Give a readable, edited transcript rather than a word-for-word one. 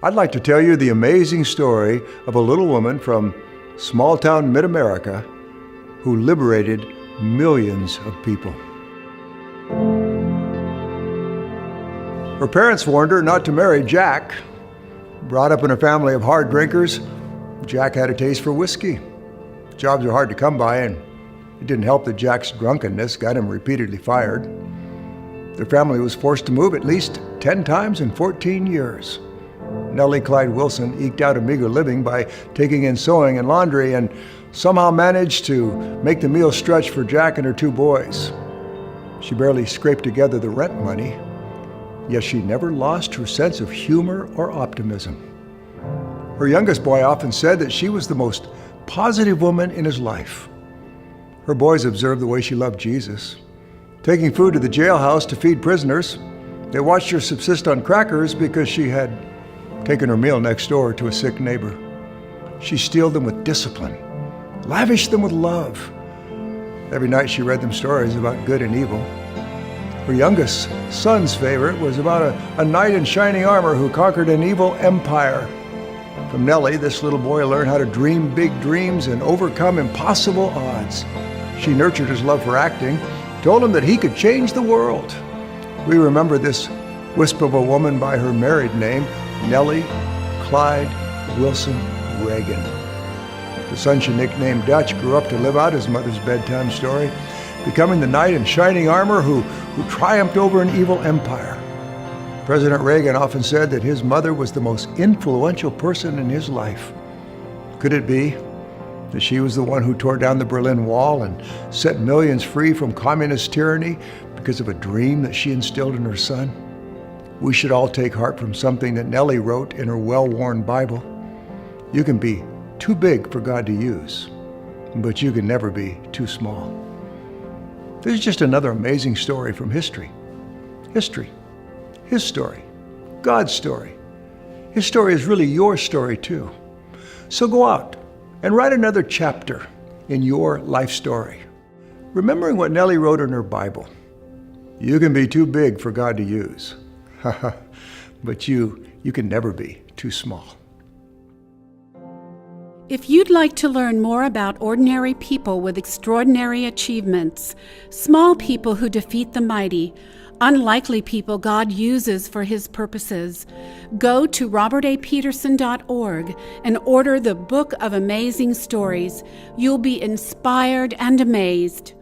I'd like to tell you the amazing story of a little woman from small-town mid-America who liberated millions of people. Her parents warned her not to marry Jack. Brought up in a family of hard drinkers, Jack had a taste for whiskey. Jobs are hard to come by, and it didn't help that Jack's drunkenness got him repeatedly fired. Their family was forced to move at least 10 times in 14 years. Nellie Clyde Wilson eked out a meager living by taking in sewing and laundry and somehow managed to make the meal stretch for Jack and her 2 boys. She barely scraped together the rent money, yet she never lost her sense of humor or optimism. Her youngest boy often said that she was the most positive woman in his life. Her boys observed the way she loved Jesus. Taking food to the jailhouse to feed prisoners, they watched her subsist on crackers because she had taken her meal next door to a sick neighbor. She steeled them with discipline, lavished them with love. Every night she read them stories about good and evil. Her youngest son's favorite was about a knight in shining armor who conquered an evil empire. From Nellie, this little boy learned how to dream big dreams and overcome impossible odds. She nurtured his love for acting, told him that he could change the world. We remember this wisp of a woman by her married name, Nellie Clyde Wilson Reagan. The son she nicknamed Dutch grew up to live out his mother's bedtime story, becoming the knight in shining armor who triumphed over an evil empire. President Reagan often said that his mother was the most influential person in his life. Could it be that she was the one who tore down the Berlin Wall and set millions free from communist tyranny because of a dream that she instilled in her son? We should all take heart from something that Nellie wrote in her well-worn Bible. You can be too big for God to use, but you can never be too small. This is just another amazing story from history. History. His story. God's story. His story is really your story too. So go out and write another chapter in your life story. Remembering what Nellie wrote in her Bible. You can be too big for God to use. But you can never be too small. If you'd like to learn more about ordinary people with extraordinary achievements, small people who defeat the mighty, unlikely people God uses for His purposes, go to robertapeterson.org and order the Book of Amazing Stories. You'll be inspired and amazed.